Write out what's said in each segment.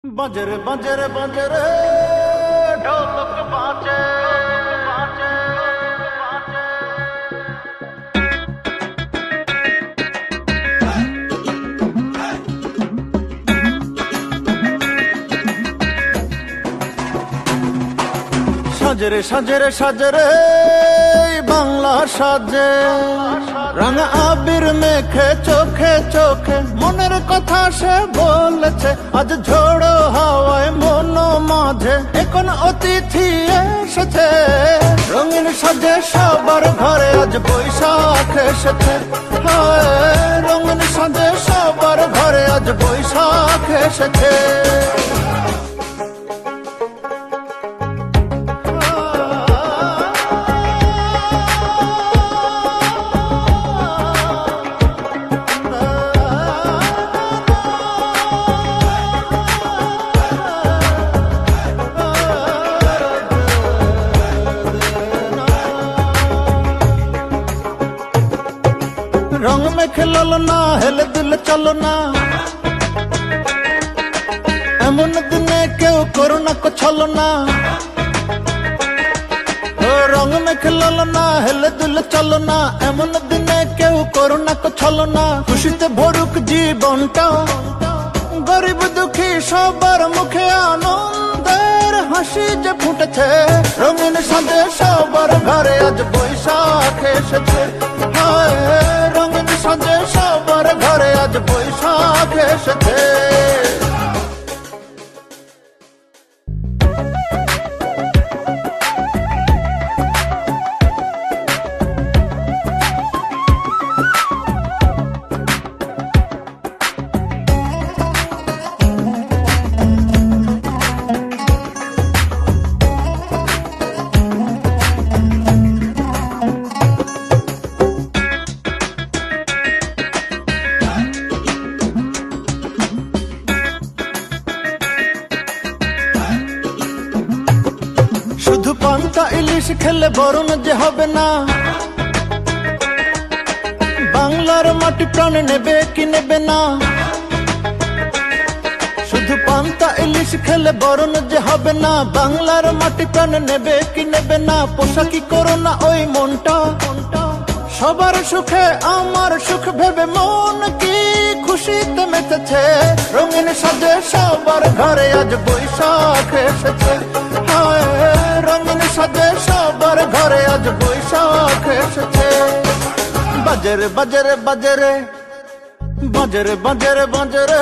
बजरे बजरे बजरे ढोलक बाजे बाजे बाजे। সাজরে সাজরে সাজরে বাংলা সাজে রঙা আবির মেখে চোখে চোখে মনের কথা সে বলেছে। আজ ঝোড়ো হাওয়ায় মন মাঝে এখন অতিথি এসেছে। রঙিন সাজে সবার ঘরে আজ বৈশাখ এসেছে। হায় রঙিন সাজে সবার ঘরে আজ বৈশাখ এসেছে। रंग में खेलो ना हेले दिल चलो ना एमन दिने क्यों कोरोना को छलो ना। रंग में खेलो ना हेले दिल चलो ना एमन दिने क्यों कोरोना को छलो ना। खुशीते भरुक जीवनटा गरीब दुखी सবার মুখে আনন্দের হাসি যে ফুটেছে। রঙিন সাজে সবার ঘরে আজ বৈশাখ এসেছে। হায় রঙিন সাজে সবার ঘরে আজ বৈশাখ এসেছে। শুধু পান্তা ইলিশ খেলে বরণ যে হবে না। বাংলার মাটি প্রাণ নেবে কি নেবে না। শুধু পান্তা ইলিশ খেলে বরণ যে হবে না। বাংলার মাটি প্রাণ নেবে কি নেবে না। পোশাকি করো না ওই মনটা সবার সুখে আমার সুখ ভেবে মন কি খুশিতে মেতেছে। রঙিন সাজে সবার ঘরে আজ বৈশাখ এসেছে। হায় রঙিন সাজে সবার ঘরে আজ বৈশাখ এসেছে। বাজরে বাজরে বাজরে বাজরে বাজরে বাজরে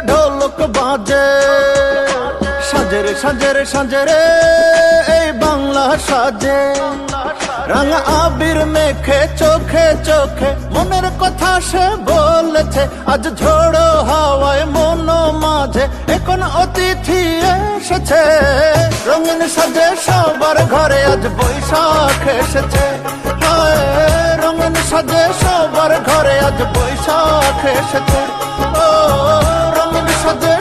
ঢোলক বাজে। সাজরে সাজরে সাজরে এই বাংলা সাজে। রঙা আবির মেখে চোখে চোখে মনের কথা সে বলেছে। আজ ঝোড়ো হাওয়ায় মন মাঝে এখন অতিথি এসেছে। রঙিন সাজে সবার ঘরে আজ বৈশাখ এসেছে। হায় রঙিন সাজে সবার ঘরে আজ বৈশাখ এসেছে। ও রঙিন সাজে